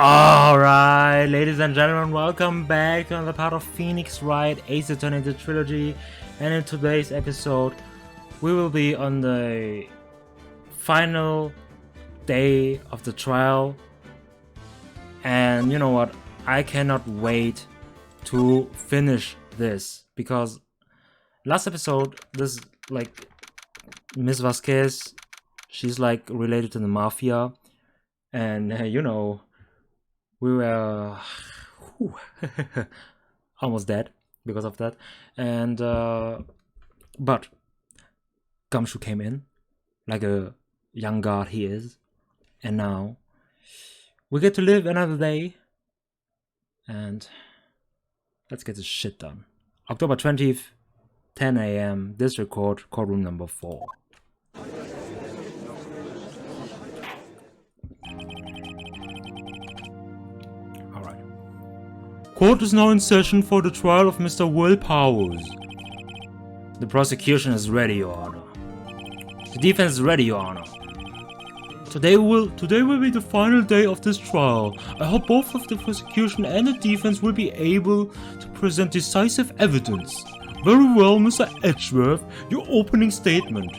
Alright, ladies and gentlemen, welcome back to another part of Phoenix Wright Ace Attorney trilogy. And in today's episode, we will be on the final day of the trial. And you know what? I cannot wait to finish this because last episode, this like Miss Vasquez, she's like related to the mafia, and you know, we were almost dead because of that. And but Gumshoe came in like a young god he is, and now we get to live another day. And let's get this shit done. October 20th, 10 a.m. District Court, courtroom number 4. Alright. Court is now in session for the trial of Mr. Will Powers. The prosecution is ready, Your Honor. The defense is ready, Your Honor. Today will be the final day of this trial. I hope both of the prosecution and the defense will be able to present decisive evidence. Very well, Mr. Edgeworth, your opening statement.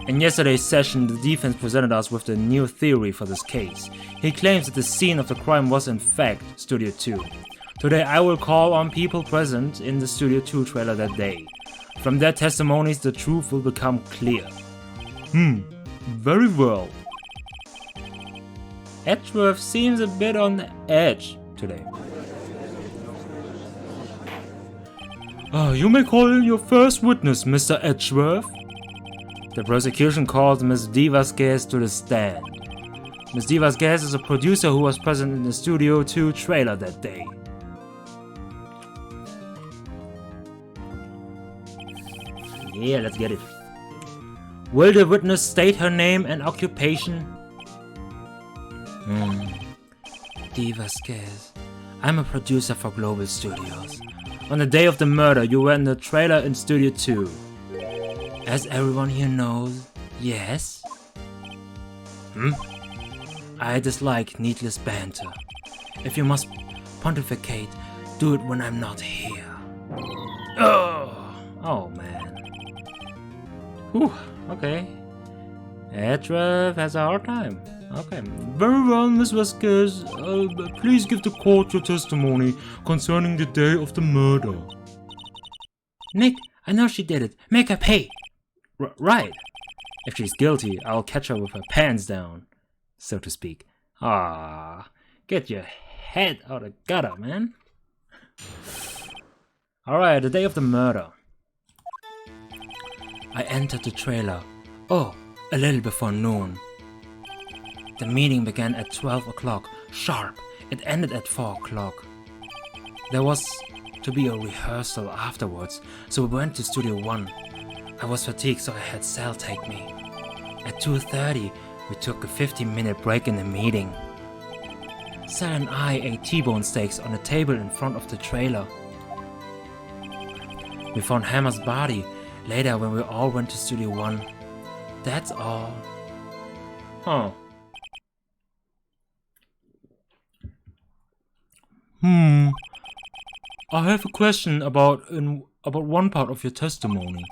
In yesterday's session, the defense presented us with a new theory for this case. He claims that the scene of the crime was in fact Studio 2. Today I will call on people present in the Studio 2 trailer that day. From their testimonies, the truth will become clear. Very well. Edgeworth seems a bit on the edge today. You may call in your first witness, Mr. Edgeworth. The prosecution calls Ms. D. Vasquez to the stand. Ms. D. Vasquez is a producer who was present in the Studio 2 trailer that day. Yeah, let's get it. Will the witness state her name and occupation? D. Vasquez. I'm a producer for Global Studios. On the day of the murder, you were in the trailer in Studio 2. As everyone here knows, yes? I dislike needless banter. If you must pontificate, do it when I'm not here. Oh man. Whew, okay. Edgeworth has a hard time. Okay. Very well, Miss Vasquez. Please give the court your testimony concerning the day of the murder. Nick, I know she did it. Make her pay. Right. If she's guilty, I'll catch her with her pants down, so to speak. Get your head out of gutter, man. Alright, the day of the murder. I entered the trailer. A little before noon. The meeting began at 12 o'clock sharp. It ended at 4 o'clock. There was to be a rehearsal afterwards, so we went to Studio 1. I was fatigued, so I had Sal take me. At 2:30, we took a 15-minute break in the meeting. Sal and I ate T-bone steaks on a table in front of the trailer. We found Hammer's body later when we all went to Studio 1. That's all. I have a question about one part of your testimony.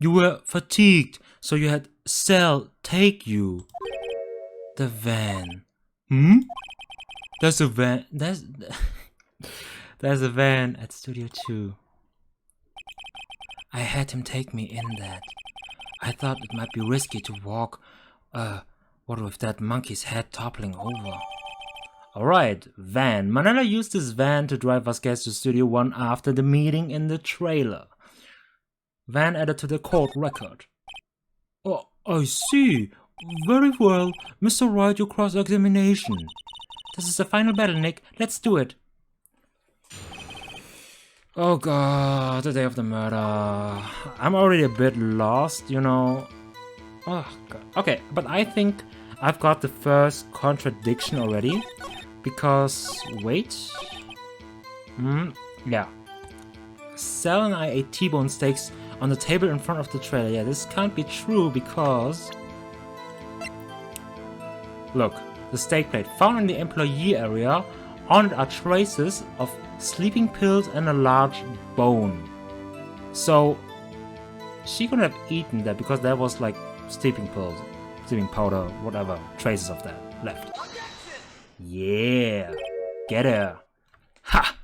You were fatigued, so you had Sal take you. The van. There's a van. There's a van at Studio 2. I had him take me in that. I thought it might be risky to walk, what with that monkey's head toppling over. Alright, van. Manella used this van to drive Vasquez to Studio 1 after the meeting in the trailer. Van added to the court record. Oh, I see. Very well. Mr. Wright, your cross-examination. This is the final battle, Nick. Let's do it. Oh god, the day of the murder. I'm already a bit lost, you know. Oh god. Okay, but I think I've got the first contradiction already. Because, wait. Yeah. Sal and I ate T-bone steaks on the table in front of the trailer. Yeah, this can't be true because... Look, The steak plate found in the employee area. On it are traces of sleeping pills and a large bone. So she could have eaten that because there was like sleeping pills, sleeping powder, whatever, traces of that left. Yeah, get her. Ha!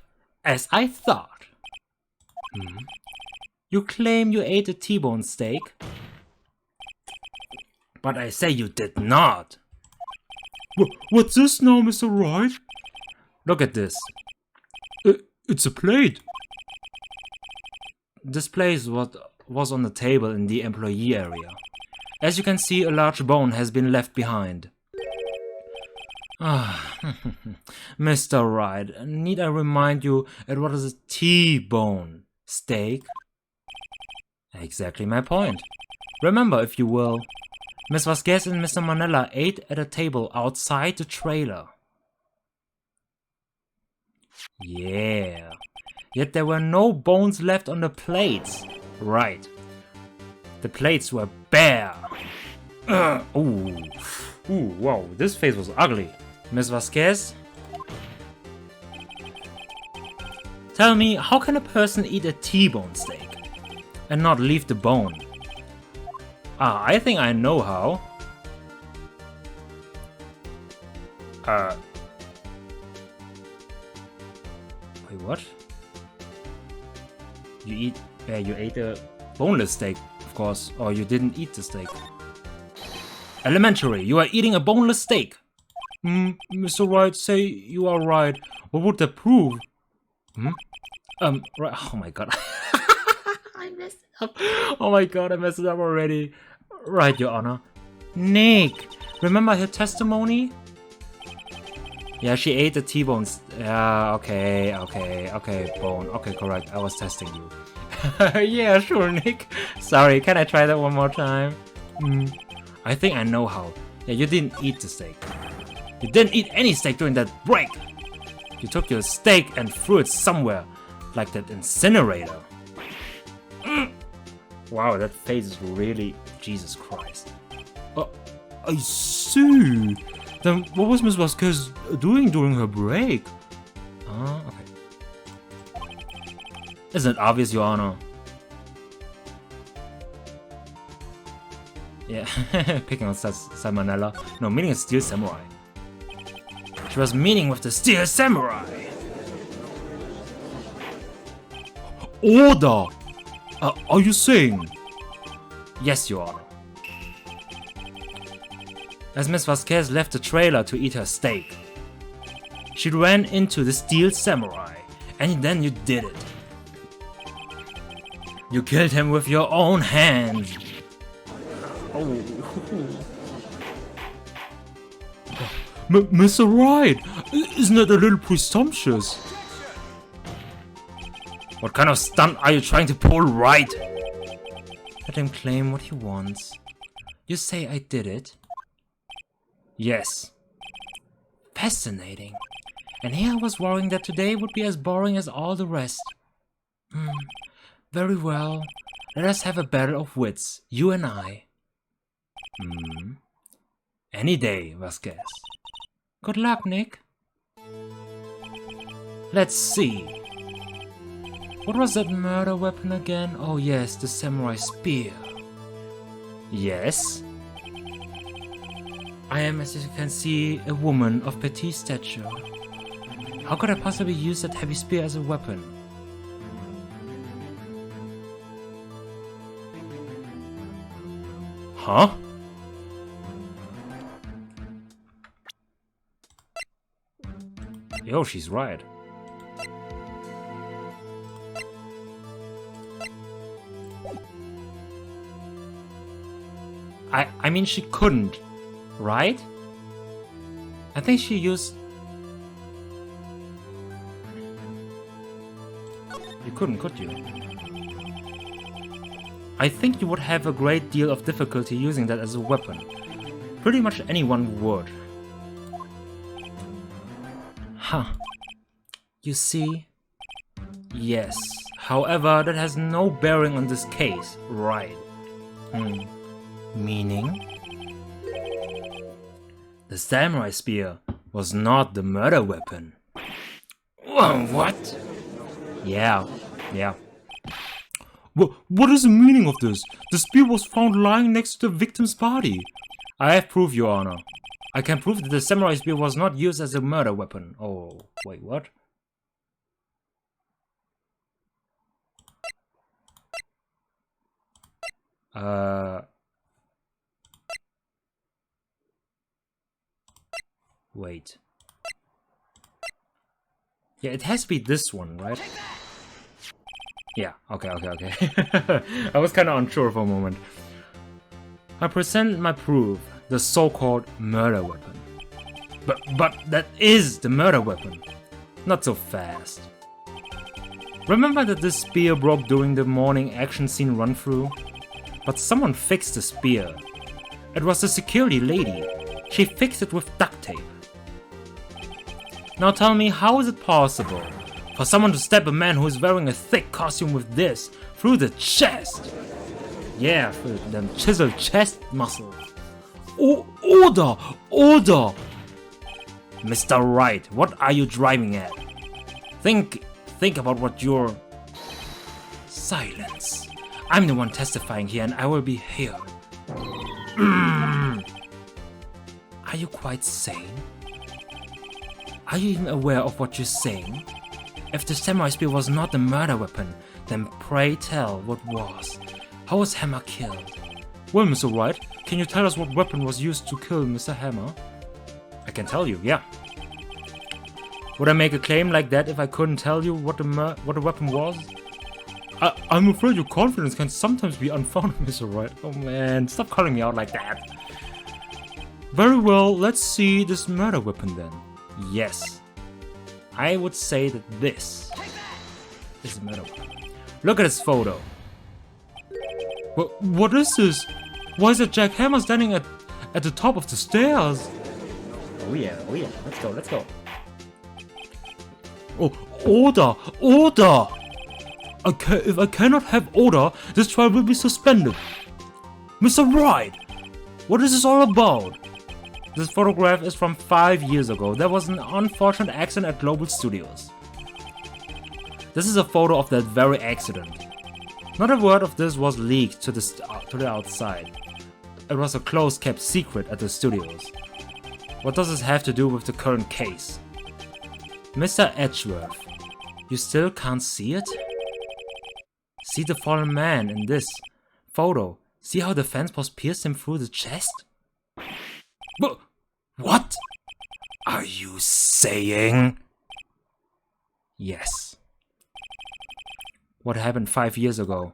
As I thought. You claim you ate a T-bone steak, but I say you did not. What's this now, Mr. Wright? Look at this. It's a plate. This plate was on the table in the employee area. As you can see, a large bone has been left behind. Mr. Wright, need I remind you at what is a T-bone steak? Exactly my point. Remember, if you will, Miss Vasquez and Mr. Manella ate at a table outside the trailer. Yeah. Yet there were no bones left on the plates. Right. The plates were bare. Ooh, wow, this face was ugly. Miss Vasquez? Tell me, how can a person eat a T-bone steak and not leave the bone? I think I know how. Wait, what? You ate a boneless steak, of course, or you didn't eat the steak. Elementary, you are eating a boneless steak. Mr. Wright, say you are right. What would that prove? Right. Oh my god. I messed it up. Oh my god, I messed it up already. Right, Your Honor. Nick, remember her testimony? Yeah, she ate the T-bones. Yeah, okay, bone. Okay, correct. I was testing you. Yeah, sure, Nick. Sorry, can I try that one more time? I think I know how. Yeah, you didn't eat the steak. You didn't eat any steak during that break. You took your steak and threw it somewhere, like that incinerator. Wow, that face is really... Jesus Christ. I see. Then what was Miss Vasquez doing during her break? Okay. Isn't it obvious, Your Honor? Yeah, picking on Salmonella. No, meaning a Steel Samurai. She was meaning with the Steel Samurai. Order! Are you saying? Yes, Your Honor. As Miss Vasquez left the trailer to eat her steak, she ran into the Steel Samurai, and then you did it. You killed him with your own hands. Oh. Mr. Wright, isn't that a little presumptuous? What kind of stunt are you trying to pull, Wright? Let him claim what he wants. You say I did it? Yes. Fascinating. And here I was worrying that today would be as boring as all the rest. Very well. Let us have a battle of wits, you and I. Any day, Vasquez. Good luck, Nick. Let's see. What was that murder weapon again? Oh yes, the samurai spear. Yes. I am, as you can see, a woman of petite stature. How could I possibly use that heavy spear as a weapon? Huh? Yo, she's right. I mean, she couldn't, right? I think she used... You couldn't, could you? I think you would have a great deal of difficulty using that as a weapon. Pretty much anyone would. Huh. You see? Yes. However, that has no bearing on this case, right? Meaning? The samurai spear was not the murder weapon. What? Yeah. What is the meaning of this? The spear was found lying next to the victim's body. I have proof, Your Honor. I can prove that the samurai spear was not used as a murder weapon. Oh, wait, what? Wait. Yeah, it has to be this one, right? Yeah, okay. I was kind of unsure for a moment. I present my proof, the so-called murder weapon. But that is the murder weapon. Not so fast. Remember that this spear broke during the morning action scene run-through? But someone fixed the spear. It was the security lady. She fixed it with duct tape. Now tell me, how is it possible for someone to stab a man who is wearing a thick costume with this through the chest? Yeah, through them chiseled chest muscles. Order! Mr. Wright, what are you driving at? Think about what you're... Silence. I'm the one testifying here and I will be here. Are you quite sane? Are you even aware of what you're saying? If the samurai spear was not the murder weapon, then pray tell what was. How was Hammer killed? Well, Mr. Wright, can you tell us what weapon was used to kill Mr. Hammer? I can tell you, yeah. Would I make a claim like that if I couldn't tell you what the weapon was? I'm afraid your confidence can sometimes be unfounded, Mr. Wright. Oh man, stop calling me out like that. Very well, let's see this murder weapon then. Yes. I would say that this is the murder weapon. Look at this photo. What is this? Why is it Jack Hammer standing at the top of the stairs? Oh yeah. Let's go. Oh, order! If I cannot have order, this trial will be suspended. Mr. Wright, what is this all about? This photograph is from 5 years ago. There was an unfortunate accident at Global Studios. This is a photo of that very accident. Not a word of this was leaked to the outside. It was a close kept secret at the studios. What does this have to do with the current case? Mr. Edgeworth, you still can't see it? See the fallen man in this photo. See how the fence post pierced him through the chest? What are you saying? Yes. What happened 5 years ago?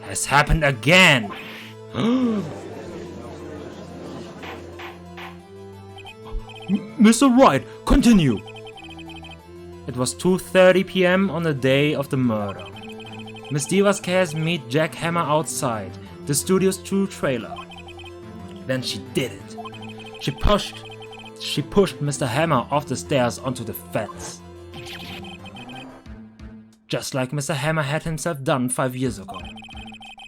Has happened again! Mr. Wright, continue! It was 2:30 p.m. on the day of the murder. Miss Divasquez meet Jack Hammer outside the studio's true trailer. Then she did it. She pushed Mr. Hammer off the stairs onto the fence. Just like Mr. Hammer had himself done 5 years ago.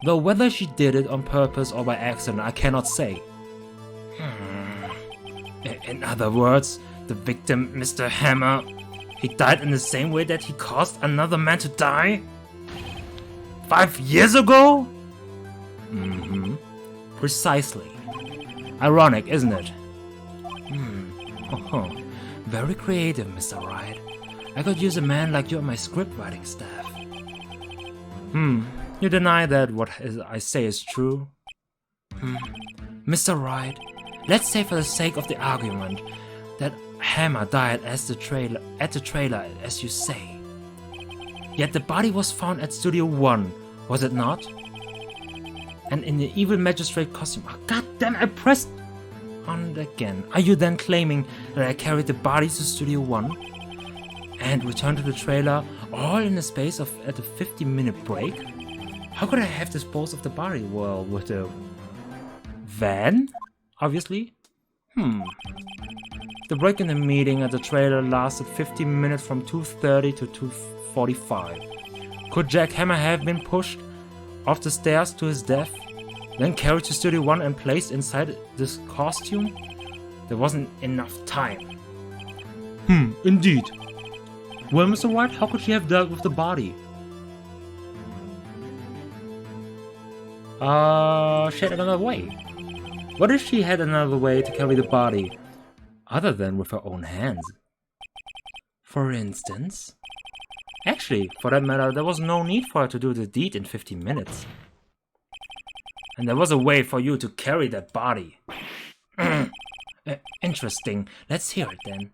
Though whether she did it on purpose or by accident, I cannot say. In other words, the victim, Mr. Hammer, he died in the same way that he caused another man to die? 5 years ago? Precisely. Ironic, isn't it? Very creative, Mr. Wright. I could use a man like you on my script writing staff. You deny that what I say is true? Mr. Wright, let's say for the sake of the argument that Hammer died at the trailer, as you say. Yet the body was found at Studio 1, was it not? And in the evil magistrate costume. Oh, God damn, I pressed on it again. Are you then claiming that I carried the body to Studio 1 and returned to the trailer all in the space of at a 50-minute break? How could I have disposed of the body? Well, with a van, obviously. The break in the meeting at the trailer lasted 15 minutes from 2:30 to 2:45. Could Jack Hammer have been pushed off the stairs to his death, then carried to Studio 1 and placed inside this costume? There wasn't enough time. Indeed. Well, Mr. Wright, how could she have dealt with the body? She had another way. What if she had another way to carry the body, other than with her own hands? For instance? Actually, for that matter, there was no need for her to do the deed in 15 minutes. And there was a way for you to carry that body. Interesting. Let's hear it then.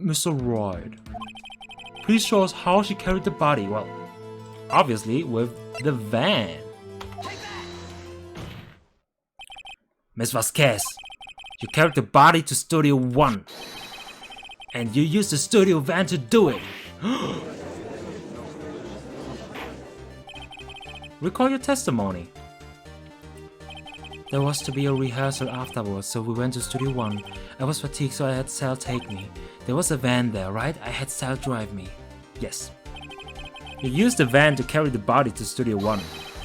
Mr. Wright, please show us how she carried the body. Well, obviously with the van. Miss Vasquez, you carried the body to Studio 1. And you used the studio van to do it. Recall your testimony. There was to be a rehearsal afterwards, so we went to Studio 1. I was fatigued, so I had Sal take me. There was a van there, right? I had Sal drive me. Yes. You used the van to carry the body to Studio 1.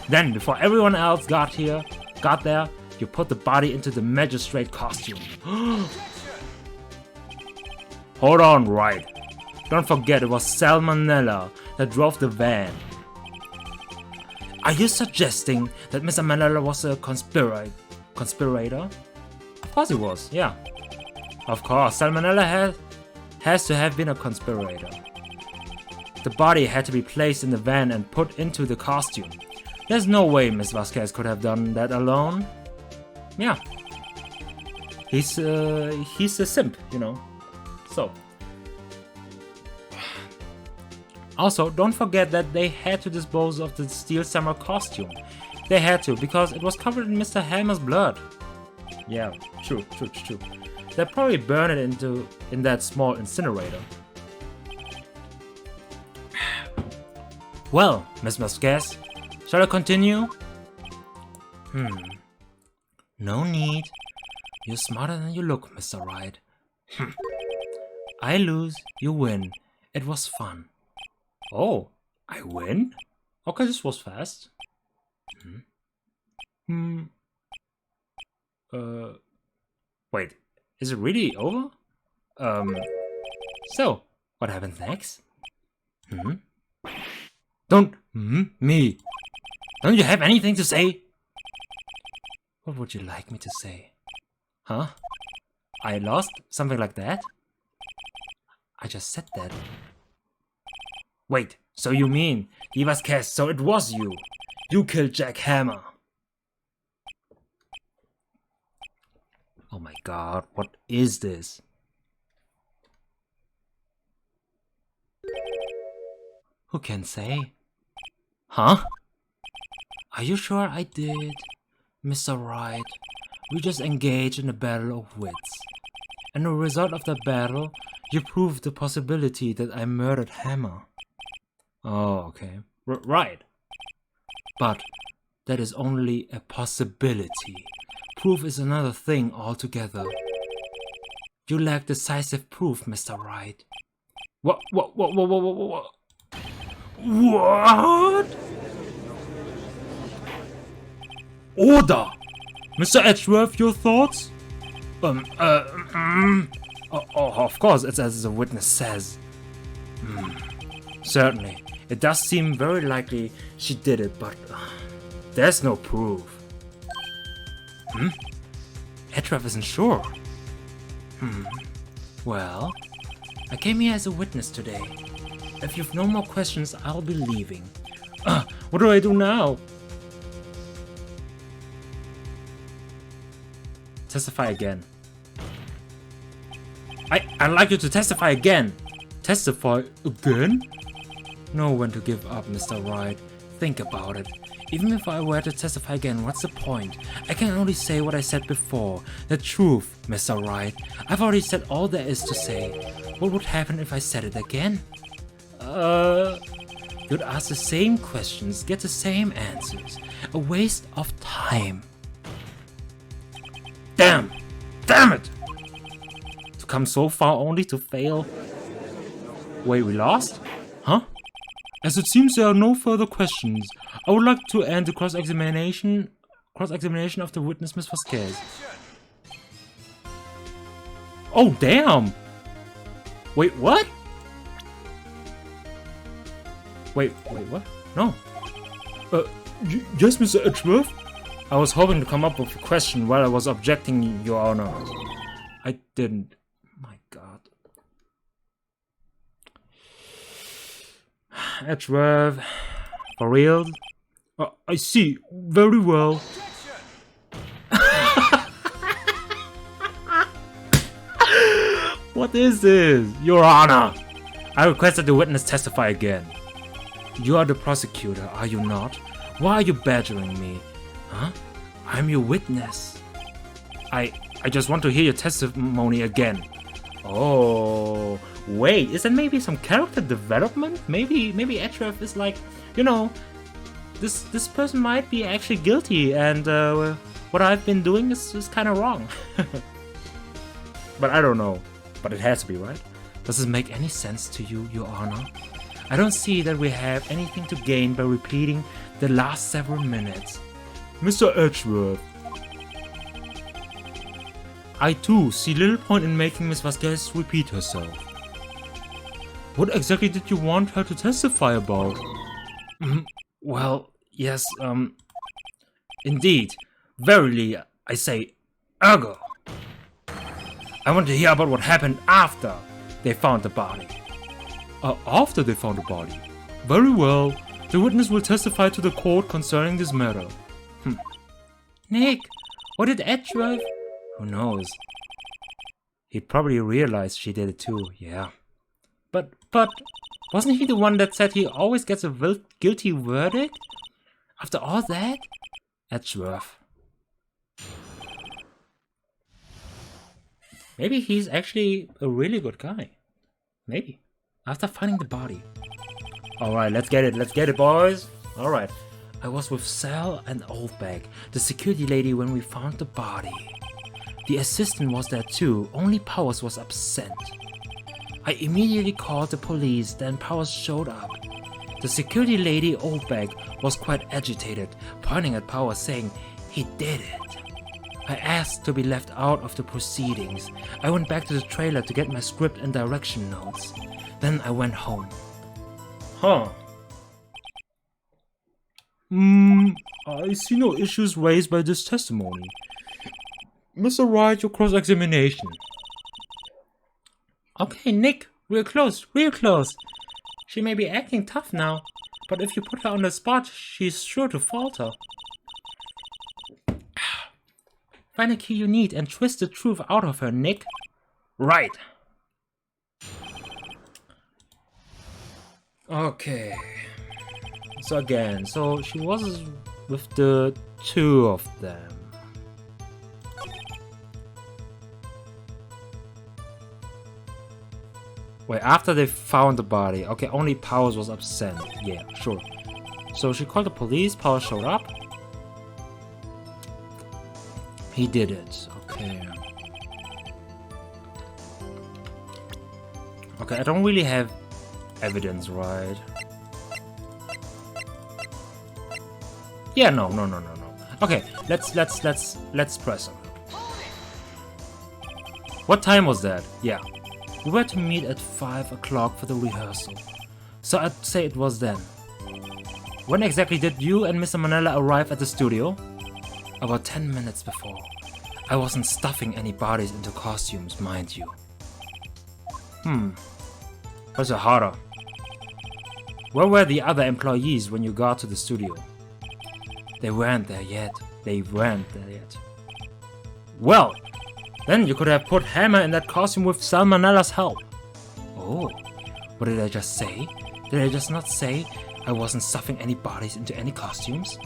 Then, before everyone else got there, you put the body into the magistrate costume. Hold on, Wright. Don't forget it was Salmonella that drove the van. Are you suggesting that Mr. Manella was a conspirator? Of course he was, yeah. Of course, Salmonella has to have been a conspirator. The body had to be placed in the van and put into the costume. There's no way Miss Vasquez could have done that alone. Yeah. He's a simp, you know. So. Also, don't forget that they had to dispose of the Steel Summer costume. They had to, because it was covered in Mr. Helmer's blood. Yeah, true. They probably burned it in that small incinerator. Well, Miss Vasquez, shall I continue? No need. You're smarter than you look, Mr. Wright. I lose, you win. It was fun. Oh, I win? Okay, this was fast. Wait, is it really over? So, what happens next? Don't, me. Don't you have anything to say? What would you like me to say? Huh? I lost? Something like that? I just said that. Wait, so you mean, he was cast, so it was you. You killed Jack Hammer. Oh my god, what is this? Who can say? Huh? Are you sure I did? Mr. Wright, we just engaged in a battle of wits. And the result of the battle, you proved the possibility that I murdered Hammer. Oh, okay. Right. But that is only a possibility. Proof is another thing altogether. You lack decisive proof, Mr. Wright. What? What? Order! Mr. Edgeworth, your thoughts? Of course, it's as the witness says. Certainly. It does seem very likely she did it, but there's no proof. Edgeworth isn't sure. Well, I came here as a witness today. If you've no more questions, I'll be leaving. What do I do now? Testify again. I'd like you to testify again. Testify again? Know when to give up, Mr. Wright. Think about it. Even if I were to testify again, what's the point? I can only say what I said before. The truth, Mr. Wright. I've already said all there is to say. What would happen if I said it again? You'd ask the same questions, get the same answers. A waste of time. Damn it! To come so far only to fail. Wait, we lost? Huh? As it seems there are no further questions, I would like to end the cross-examination of the witness, Miss Vasquez. Oh, damn! Wait, what? Wait, what? No. Yes, Mr. Edgeworth? I was hoping to come up with a question while I was objecting, Your Honor. I didn't. My God. Edgeworth. For real? I see. Very well. What is this? Your Honor! I request that the witness testify again. You are the prosecutor, are you not? Why are you badgering me? Huh? I'm your witness. I just want to hear your testimony again. Oh, wait, is that maybe some character development? Maybe Edgeworth is like, you know, this person might be actually guilty, and what I've been doing is kind of wrong. But I don't know. But it has to be, right? Does this make any sense to you, Your Honor? I don't see that we have anything to gain by repeating the last several minutes. Mr. Edgeworth. I too see little point in making Miss Vasquez repeat herself. What exactly did you want her to testify about? Well, yes, indeed. Verily, I say, ergo. I want to hear about what happened after they found the body. After they found the body? Very well. The witness will testify to the court concerning this matter. Nick, what did Edgeworth? Who knows? He probably realized she did it too, yeah. But, wasn't he the one that said he always gets a guilty verdict? After all that? Edgeworth. Maybe he's actually a really good guy. Maybe. After finding the body. Alright, let's get it, boys. Alright. I was with Sal and Oldback, the security lady, when we found the body. The assistant was there too, only Powers was absent. I immediately called the police, then Powers showed up. The security lady, Oldback, was quite agitated, pointing at Powers saying he did it. I asked to be left out of the proceedings. I went back to the trailer to get my script and direction notes. Then I went home. Huh. I see no issues raised by this testimony. Mr. Wright, your cross-examination. Okay, Nick, real close. She may be acting tough now, but if you put her on the spot, she's sure to falter. Find a key you need and twist the truth out of her, Nick. Right. Okay. So again, she was with the two of them. Wait, after they found the body. Okay, only Powers was absent. Yeah, sure. So she called the police, Powers showed up. He did it, okay. Okay, I don't really have evidence, right? Yeah, no. Okay, let's press on. What time was that? Yeah. We were to meet at 5 o'clock for the rehearsal. So I'd say it was then. When exactly did you and Mr. Manella arrive at the studio? About 10 minutes before. I wasn't stuffing any bodies into costumes, mind you. Where's the harder? Where were the other employees when you got to the studio? They weren't there yet. Well, then you could have put Hammer in that costume with Salmonella's help. Oh, what did I just say? Did I just not say I wasn't stuffing any bodies into any costumes?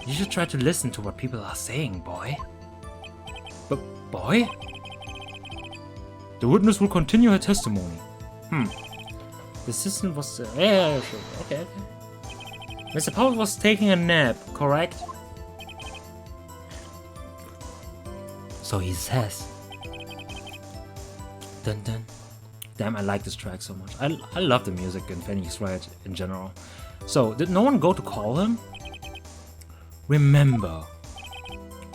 You should try to listen to what people are saying, boy. But, boy? The witness will continue her testimony. The assistant was... yeah, sure. Okay. Mr. Powell was taking a nap, correct? So he says. Dun dun. Damn, I like this track so much. I love the music in Phoenix Wright in general. So, did no one go to call him? Remember.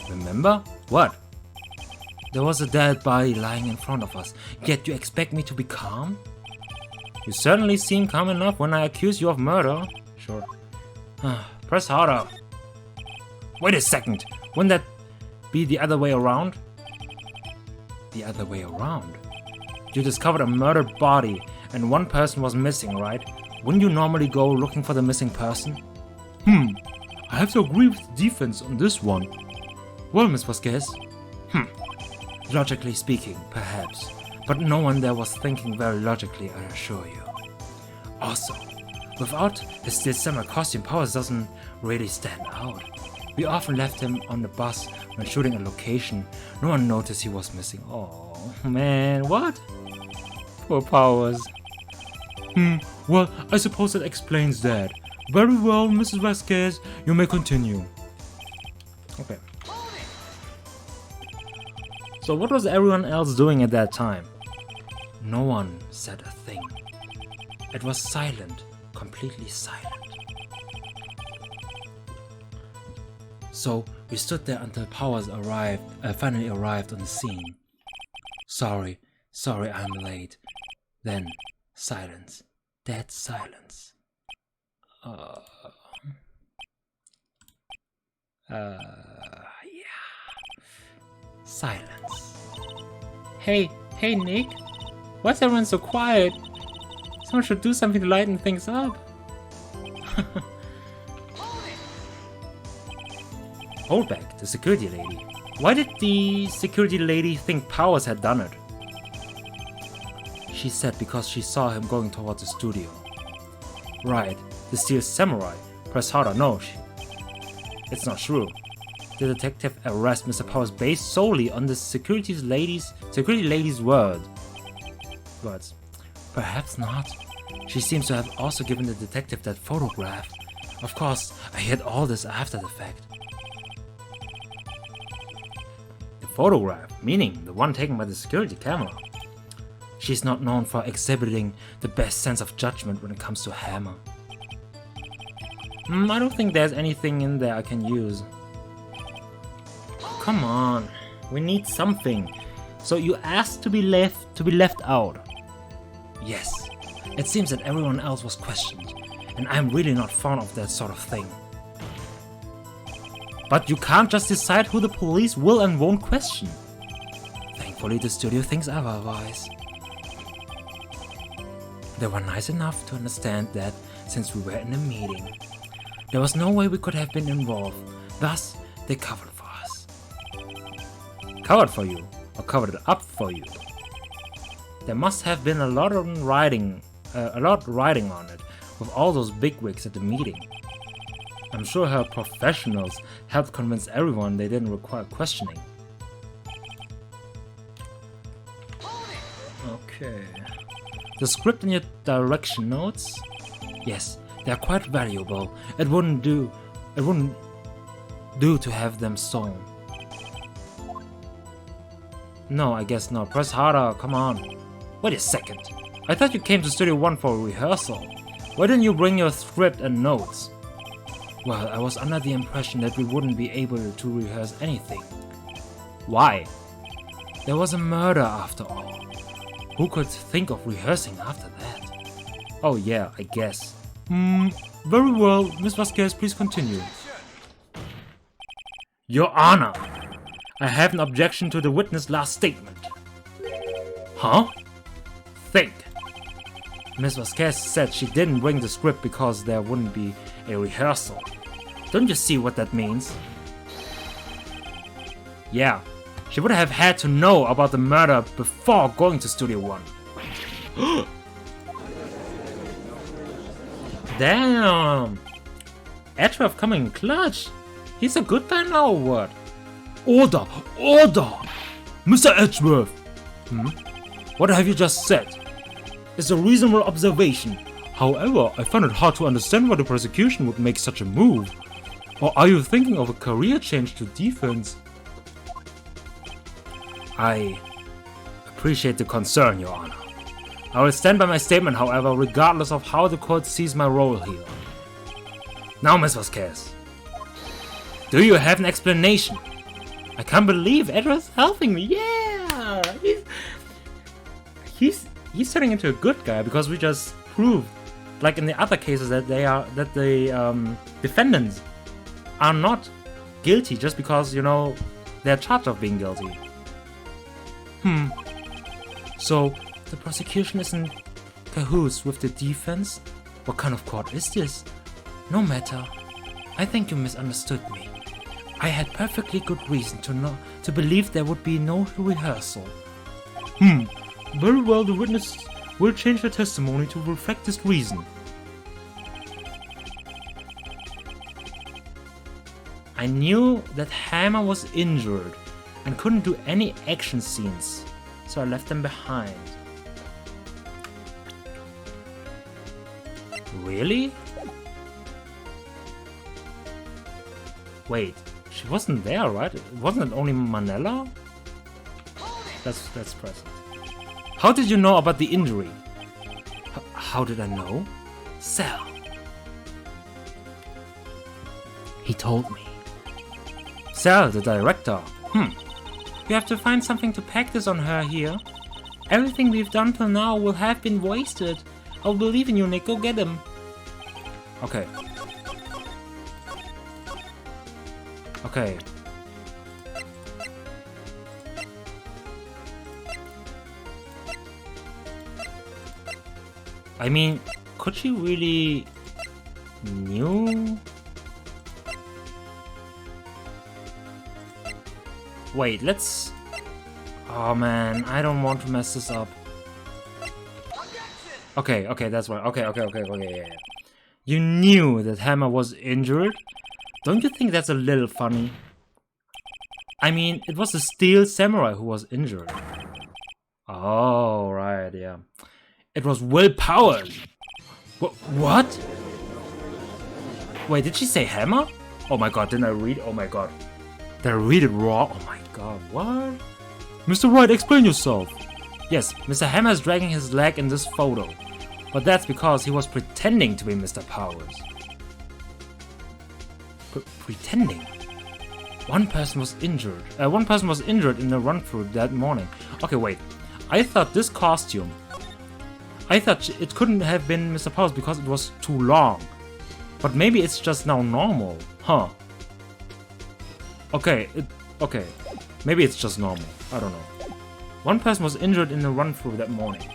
Remember? What? There was a dead body lying in front of us, yet you expect me to be calm? You certainly seem calm enough when I accuse you of murder. Sure. Press harder. Wait a second. Wouldn't that be the other way around? The other way around? You discovered a murdered body and one person was missing, right? Wouldn't you normally go looking for the missing person? I have to agree with the defense on this one. Well, Miss Vasquez. Logically speaking, perhaps. But no one there was thinking very logically, I assure you. Also, without his December costume, Powers doesn't really stand out. We often left him on the bus when shooting a location. No one noticed he was missing. Oh, man, what? Poor Powers. Well, I suppose that explains that. Very well, Mrs. Vasquez, you may continue. Okay. So what was everyone else doing at that time? No one said a thing. It was silent, completely silent. So we stood there until Powers finally arrived on the scene. Sorry, I'm late. Then, silence. Dead silence. Yeah. Silence. Hey, Nick. Why's everyone so quiet? Someone should do something to lighten things up. Holdback, the security lady. Why did the security lady think Powers had done it? She said because she saw him going towards the studio. Right, the Steel Samurai. Press harder. No, it's not true. The detective arrests Mr. Powers based solely on the security lady's words. Perhaps not. She seems to have also given the detective that photograph. Of course, I hid all this after the fact. The photograph, meaning the one taken by the security camera. She's not known for exhibiting the best sense of judgment when it comes to a hammer. I don't think there's anything in there I can use. Come on, we need something. So you asked to be left out. Yes, it seems that everyone else was questioned, and I'm really not fond of that sort of thing. But you can't just decide who the police will and won't question. Thankfully, the studio thinks otherwise. They were nice enough to understand that since we were in a meeting, there was no way we could have been involved. Thus, they covered for us. Covered for you? Or covered it up for you? There must have been a lot riding on it, with all those bigwigs at the meeting. I'm sure her professionals helped convince everyone they didn't require questioning. Okay. The script and your direction notes? Yes, they are quite valuable. It wouldn't do to have them stolen. No, I guess not. Press harder, come on. Wait a second. I thought you came to Studio 1 for a rehearsal. Why didn't you bring your script and notes? Well, I was under the impression that we wouldn't be able to rehearse anything. Why? There was a murder after all. Who could think of rehearsing after that? Oh yeah, I guess. Very well, Miss Vasquez, please continue. Your Honor, I have an objection to the witness' last statement. Huh? Think. Miss Vasquez said she didn't bring the script because there wouldn't be a rehearsal. Don't you see what that means? Yeah, she would have had to know about the murder before going to Studio 1. Damn! Edgeworth coming clutch! He's a good guy now or what? Order! Order! Mr. Edgeworth! What have you just said? It's a reasonable observation. However, I find it hard to understand why the prosecution would make such a move. Or are you thinking of a career change to defense? I appreciate the concern, Your Honor. I will stand by my statement, however, regardless of how the court sees my role here. Now, Miss Vasquez. Do you have an explanation? I can't believe Edward's helping me. Yeah, he's turning into a good guy because we just proved, like in the other cases, that the defendants are not guilty just because, you know, they're charged of being guilty. So the prosecution is in cahoots with the defense? What kind of court is this? No matter. I think you misunderstood me. I had perfectly good reason to believe there would be no rehearsal. Very well, the witness will change their testimony to reflect this reason. I knew that Hammer was injured and couldn't do any action scenes, so I left them behind. Really? Wait, she wasn't there, right? Wasn't it only Manila? That's present. How did you know about the injury? How did I know? Sal. He told me. Sal, the director. You have to find something to pack this on her here. Everything we've done till now will have been wasted. I'll believe in you, Nick. Go get him. Okay. Okay. I mean, could she really knew? Wait, let's... Oh man, I don't want to mess this up. Okay, that's right. Okay, yeah. You knew that Hammer was injured? Don't you think that's a little funny? I mean, it was the Steel Samurai who was injured. Oh, right, yeah. It was Will Powers. What? Wait, did she say Hammer? Oh my god, didn't I read? Oh my god. Did I read it wrong? Oh my god, what? Mr. Wright, explain yourself. Yes, Mr. Hammer is dragging his leg in this photo. But that's because he was pretending to be Mr. Powers. Pretending? One person was injured. One person was injured in the run-through that morning. Okay, wait. I thought this costume... I thought it couldn't have been Mr. Powers because it was too long. But maybe it's just now normal. Huh. Okay, okay. Maybe it's just normal. I don't know. One person was injured in the run-through that morning.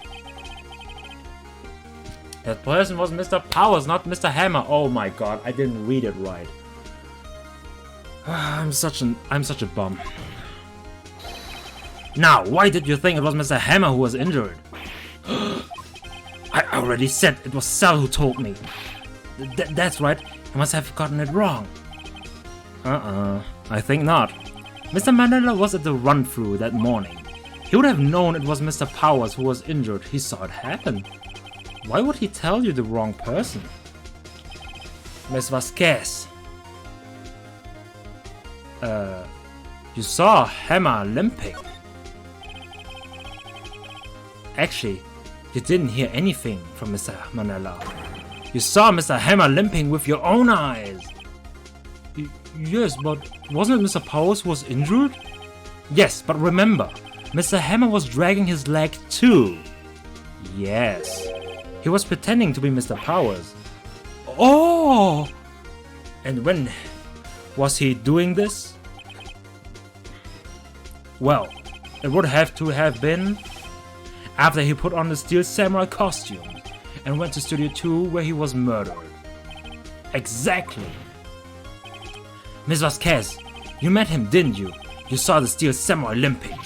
That person was Mr. Powers, not Mr. Hammer. Oh my god, I didn't read it right. I'm such a bum. Now, why did you think it was Mr. Hammer who was injured? I already said it was Sal who told me. That's right, I must have gotten it wrong. I think not. Mr. Mandela was at the run-through that morning. He would have known it was Mr. Powers who was injured. He saw it happen. Why would he tell you the wrong person? Miss Vasquez. You saw Hammer limping. Actually, you didn't hear anything from Mr. Manila. You saw Mr. Hammer limping with your own eyes. Yes, but wasn't it Mr. Powers who was injured? Yes, but remember, Mr. Hammer was dragging his leg too. Yes. He was pretending to be Mr. Powers. Oh! And when was he doing this? Well, it would have to have been after he put on the Steel Samurai costume and went to Studio 2 where he was murdered. Exactly. Miss Vasquez, you met him, didn't you? You saw the Steel Samurai limping.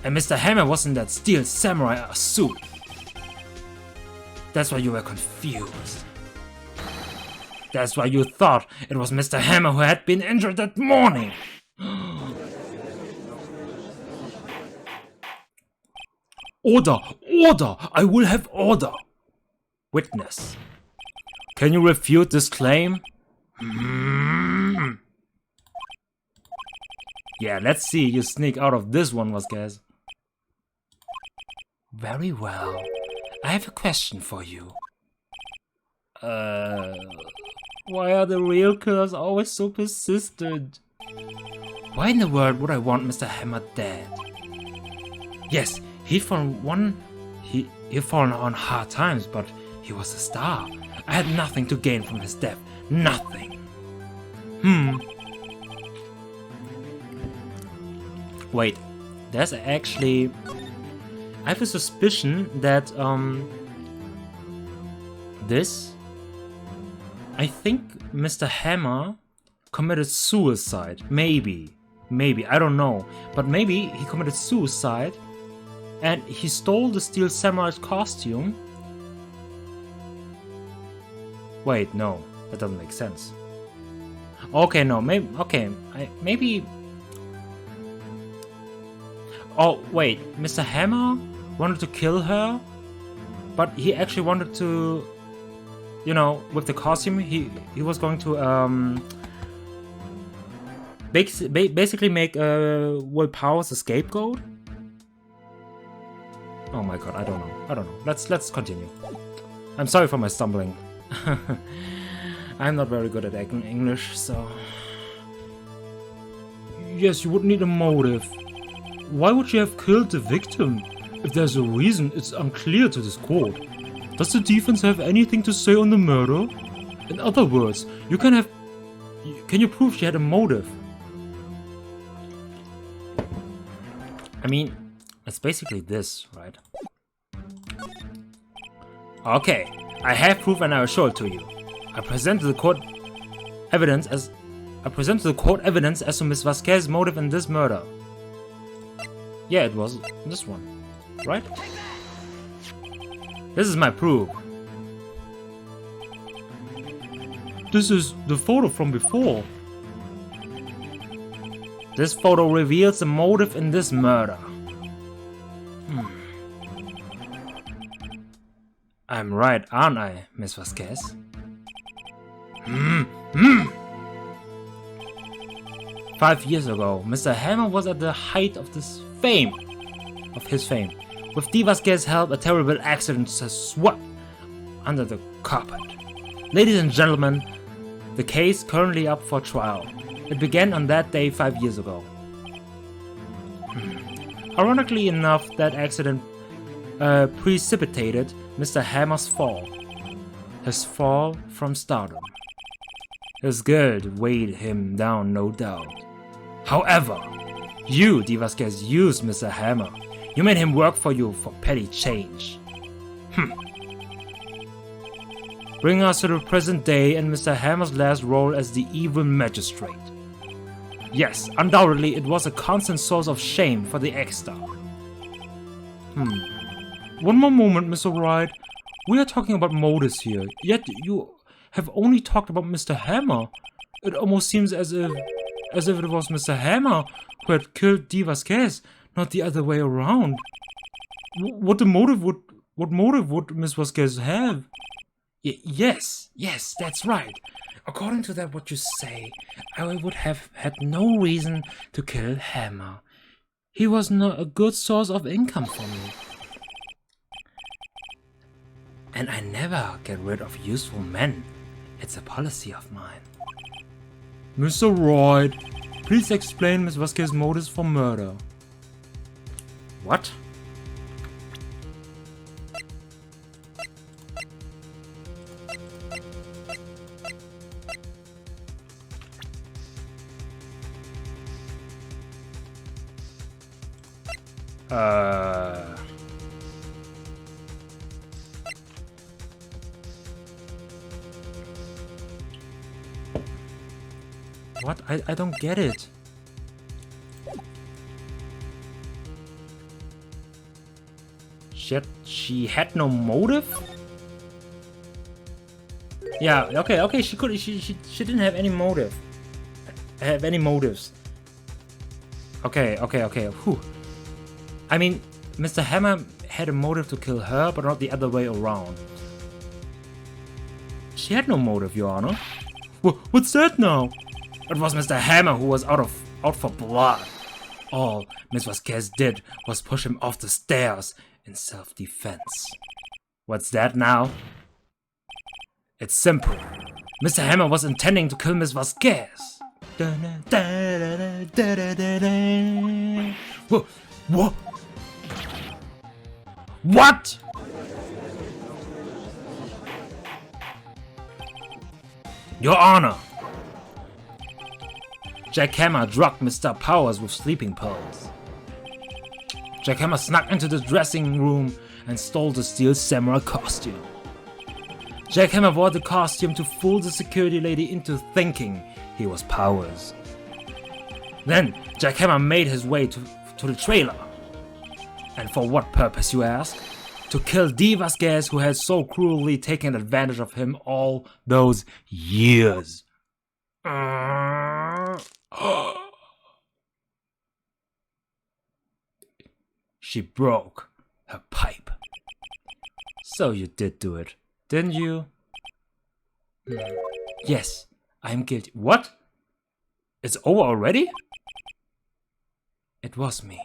And Mr. Hammer was in that Steel Samurai suit. That's why you were confused. That's why you thought it was Mr. Hammer who had been injured that morning. Order! Order! I will have order! Witness. Can you refute this claim? Yeah, let's see you sneak out of this one, Vasquez. Very well. I have a question for you. Why are the real killers always so persistent? Why in the world would I want Mr. Hammer dead? Yes, he'd fallen on hard times, but he was a star. I had nothing to gain from his death. Nothing. Wait, there's actually... I have a suspicion that, I think Mr. Hammer committed suicide. Maybe, I don't know. But maybe he committed suicide and he stole the Steel Samurai's costume. Wait, no, that doesn't make sense. Okay, no, maybe, okay, maybe... Oh, wait, Mr. Hammer wanted to kill her, but he actually wanted to, you know, with the costume, he was going to, basically make Will Powers a scapegoat? Oh my god, I don't know. Let's continue. I'm sorry for my stumbling. I'm not very good at English, so... Yes, you would need a motive. Why would you have killed the victim? If there's a reason, it's unclear to this court. Does the defense have anything to say on the murder? In other words, can you prove she had a motive? I mean, it's basically this, right? Okay, I have proof and I will show it to you. I present to the court evidence as to Miss Vasquez's motive in this murder. Yeah, it was this one, right? This is my proof. This is the photo from before. This photo reveals the motive in this murder. I'm right, aren't I, Miss Vasquez? 5 years ago, Mr. Hammer was at the height of his fame. With D. Vasquez's help, a terrible accident has swept under the carpet. Ladies and gentlemen, the case currently up for trial. It began on that day 5 years ago. Ironically enough, that accident precipitated Mr. Hammer's fall. His fall from stardom. His guilt weighed him down, no doubt. However, you, D. Vasquez, used Mr. Hammer. You made him work for you for petty change. Bring us to the present day and Mr. Hammer's last role as the evil magistrate. Yes, undoubtedly it was a constant source of shame for the ex-star. One more moment, Mr. Wright. We are talking about motives here, yet you have only talked about Mr. Hammer. It almost seems as if it was Mr. Hammer who had killed D. Vasquez, not the other way around. What motive would Miss Vasquez have? Yes, that's right. According to that, what you say, I would have had no reason to kill Hammer. He was not a good source of income for me. And I never get rid of useful men. It's a policy of mine. Mr. Wright, please explain Miss Vasquez's motives for murder. What? What? I don't get it. She had no motive? Yeah, okay, she didn't have any motive. Have any motives. Okay. Whew. I mean, Mr. Hammer had a motive to kill her, but not the other way around. She had no motive, Your Honor. What's that now? It was Mr. Hammer who was out for blood. All Miss Vasquez did was push him off the stairs in self-defense. What's that now? It's simple. Mr. Hammer was intending to kill Miss Vasquez. What? What? Your Honor! Jack Hammer drugged Mr. Powers with sleeping pills. Jack Hammer snuck into the dressing room and stole the steel samurai costume. Jack Hammer wore the costume to fool the security lady into thinking he was Powers. Then Jack Hammer made his way to the trailer. And for what purpose, you ask? To kill Dee Vasquez, who had so cruelly taken advantage of him all those years. She broke her pipe. So you did do it, didn't you? Yes, I'm guilty. What? It's over already? It was me.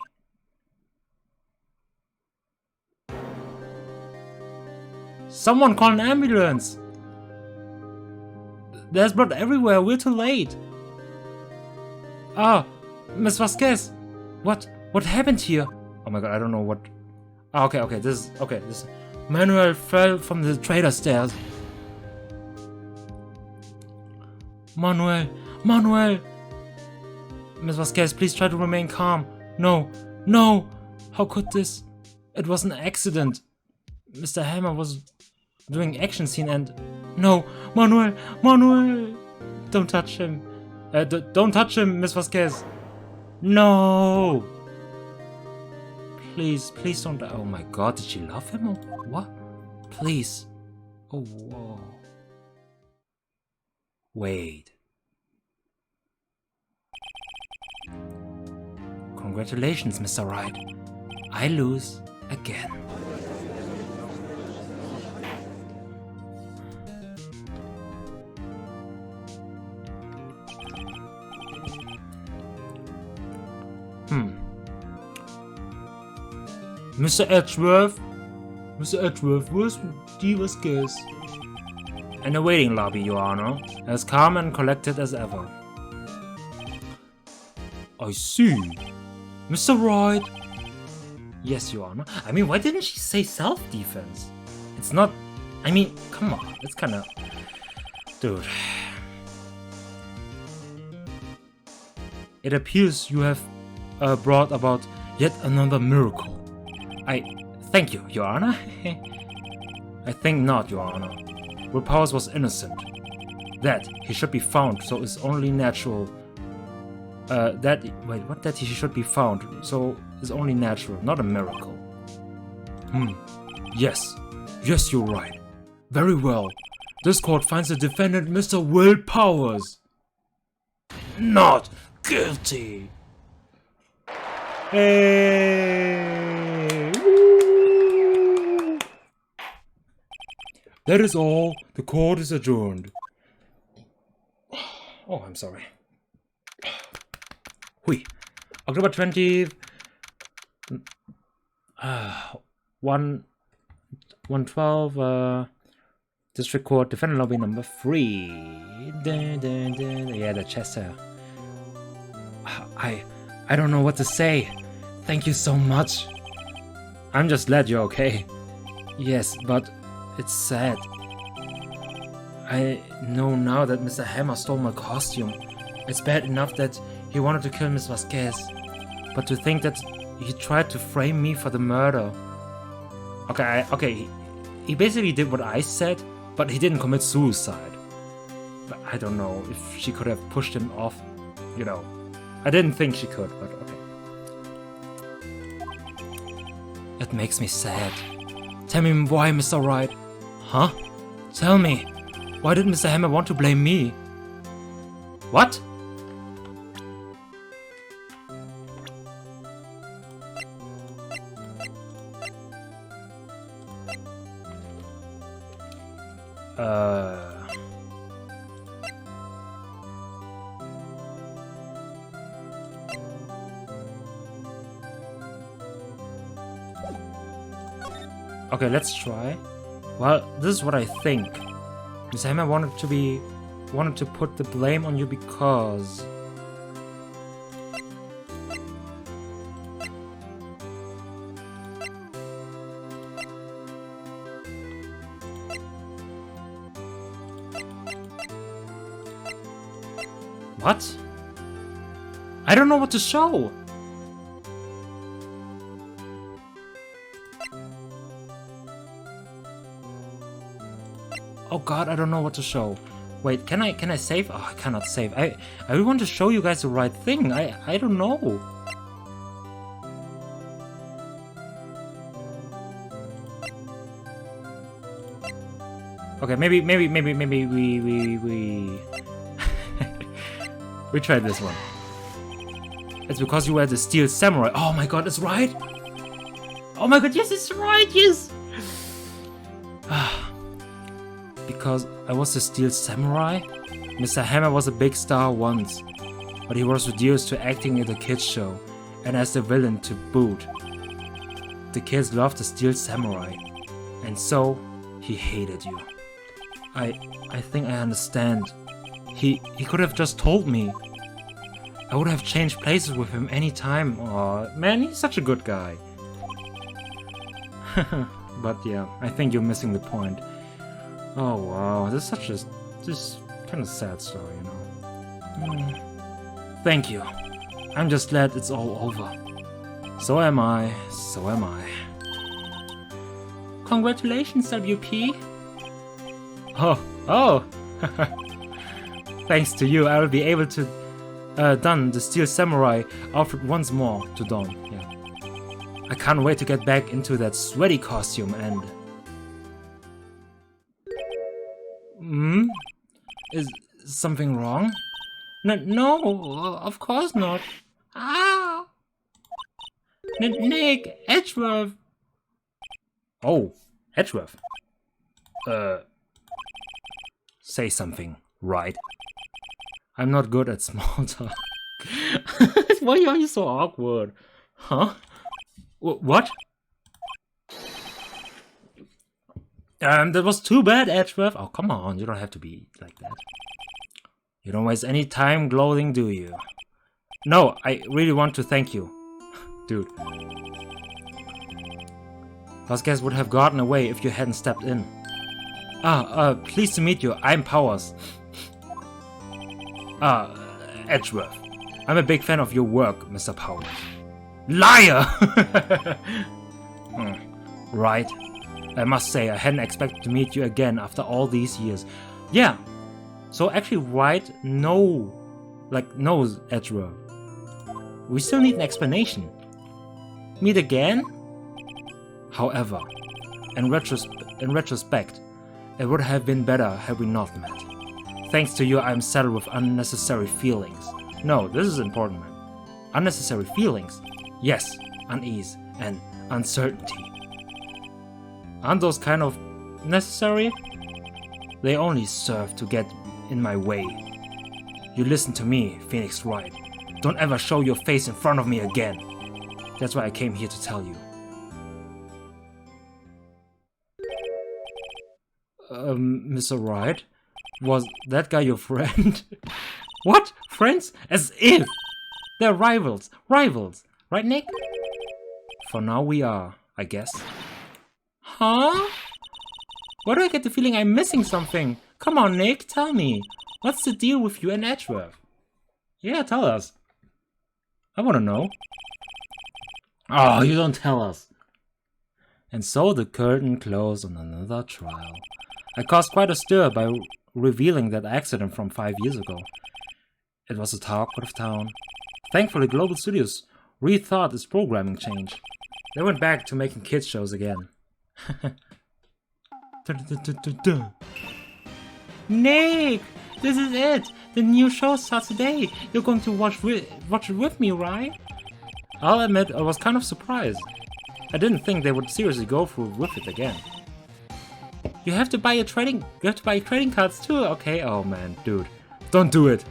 Someone call an ambulance! There's blood everywhere, we're too late. Ah, Miss Vasquez! What happened here? Oh my god, I don't know what... Okay, this... Manuel fell from the trailer stairs. Manuel! Miss Vasquez, please try to remain calm. No! How could this? It was an accident. Mr. Hammer was doing action scene and... No! Manuel! Don't touch him. Don't touch him, Miss Vasquez. No! Please don't... Oh my god, did she love him or what? Please. Oh, whoa. Wait. Congratulations, Mr. Wright. I lose again. Mr. Edgeworth, where's Dee Vasquez? In the waiting lobby, Your Honor, as calm and collected as ever. I see. Mr. Wright. Yes, Your Honor. I mean, why didn't she say self-defense? It's not... I mean, come on. It's kinda... Dude. It appears you have brought about yet another miracle. Thank you, Your Honor. I think not, Your Honor. Will Powers was innocent. That he should be found, so is only natural. That he should be found, so is only natural, not a miracle. Yes, you're right. Very well. This court finds the defendant, Mr. Will Powers, not guilty. Hey! Woo! That is all. The court is adjourned. Oh, I'm sorry. Hui. October 20th. 112. District Court, Defendant Lobby number 3. Yeah, the Chester. I don't know what to say. Thank you so much. I'm just glad you're okay. Yes, but it's sad. I know now that Mr. Hammer stole my costume. It's bad enough that he wanted to kill Miss Vasquez, but to think that he tried to frame me for the murder. Okay, he basically did what I said, but he didn't commit suicide. But I don't know if she could have pushed him off, you know. I didn't think she could, but okay. It makes me sad. Tell me why, Mr. Wright. Huh? Tell me. Why did Mr. Hammer want to blame me? What? Okay, let's try. Well, this is what I think. Mr. Hammer wanted to be wanted to put the blame on you because... What? I don't know what to show! Oh god, I don't know what to show. Wait, can I save? Oh, I cannot save. I really want to show you guys the right thing. I don't know. Okay, maybe we we tried this one. It's because you were the Steel Samurai. Oh my god, it's right. Oh my god, yes, it's right. Yes. Because I was the Steel Samurai. Mr. Hammer was a big star once, but he was reduced to acting at a kids show, and as the villain to boot. The kids loved the Steel Samurai, and so he hated you. I think I understand. He could have just told me. I would have changed places with him anytime. Aw, man, he's such a good guy. But yeah, I think you're missing the point. Oh wow, this is such a kind of sad story, you know. Thank you. I'm just glad it's all over. So am I. So am I. Congratulations, WP. Oh. Thanks to you, I will be able to don the Steel Samurai outfit once more to don. Yeah. I can't wait to get back into that sweaty costume and... Is something wrong? No, of course not. Ah! Nick, Edgeworth! Oh, Edgeworth. Say something, right? I'm not good at small talk. Why are you so awkward? Huh? What? That was too bad, Edgeworth. Oh, come on, you don't have to be like that. You don't waste any time gloating, do you? No, I really want to thank you. Dude. Those guys would have gotten away if you hadn't stepped in. Pleased to meet you. I'm Powers. Edgeworth. I'm a big fan of your work, Mr. Powers. Liar! Right. I must say, I hadn't expected to meet you again after all these years. Yeah. So actually, Wright knows Edgeworth. We still need an explanation. Meet again? However, in retrospect, it would have been better had we not met. Thanks to you, I am saddled with unnecessary feelings. No, this is important, man. Unnecessary feelings? Yes, unease and uncertainty. Aren't those kind of necessary? They only serve to get in my way. You listen to me, Phoenix Wright. Don't ever show your face in front of me again. That's why I came here to tell you. Mr. Wright? Was that guy your friend? What? Friends? As if! They're rivals. Rivals! Right, Nick? For now we are, I guess. Huh? Why do I get the feeling I'm missing something? Come on, Nick, tell me. What's the deal with you and Edgeworth? Yeah, tell us. I want to know. Oh, you don't tell us. And so the curtain closed on another trial. I caused quite a stir by revealing that accident from 5 years ago. It was a talk of town. Thankfully, Global Studios rethought its programming change. They went back to making kids shows again. Nick! This is it! The new show starts today! You're going to watch it with me, right? I'll admit, I was kind of surprised. I didn't think they would seriously go through with it again. You have to buy trading cards too, okay? Oh man, dude. Don't do it.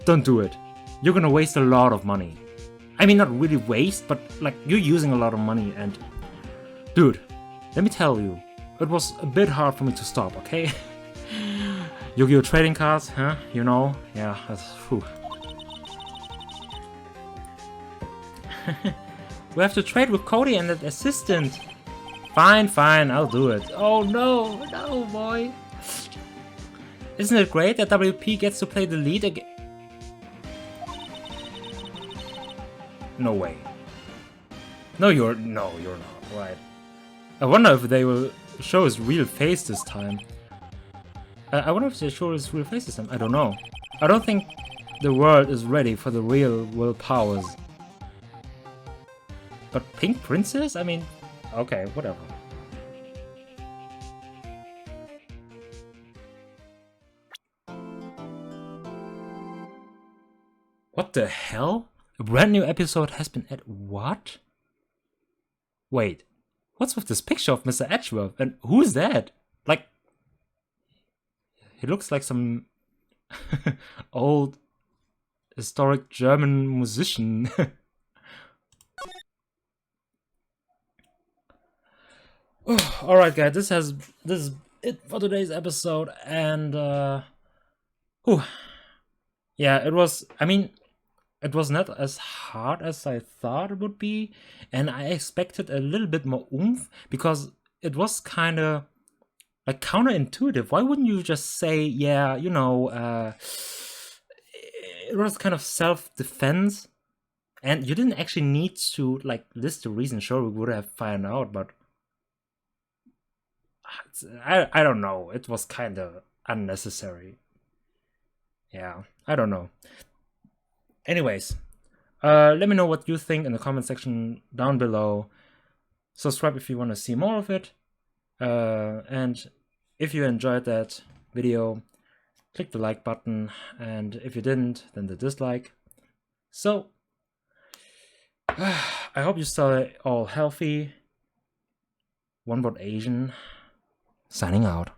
Don't do it. You're gonna waste a lot of money. I mean, not really waste, but like, you're using a lot of money and... Dude, let me tell you, it was a bit hard for me to stop, okay? Yu-Gi-Oh! Trading cards, huh? You know? Yeah, that's... Whew. We have to trade with Cody and that assistant. Fine, fine, I'll do it. Oh no, no boy. Isn't it great that WP gets to play the lead again? No way. No, you're not, right. I wonder if they will show his real face this time. I wonder if they show his real face this time. I don't know. I don't think the world is ready for the real Will Powers. But Pink Princess? I mean, okay, whatever. What the hell? A brand new episode has been added. What? Wait, what's with this picture of Mr. Edgeworth? And who is that? Like, he looks like some old historic German musician. Alright guys, this is it for today's episode, and yeah, it was, I mean, it was not as hard as I thought it would be, and I expected a little bit more oomph, because it was kind of like counterintuitive. Why wouldn't you just say, yeah, you know, it was kind of self-defense, and you didn't actually need to like list the reason. Sure, we would have found out, but I don't know. It was kind of unnecessary. Yeah, I don't know. Anyways, let me know what you think in the comment section down below. Subscribe if you want to see more of it. And if you enjoyed that video, click the like button. And if you didn't, then the dislike. So, I hope you stay all healthy. OneBoredAsian signing out.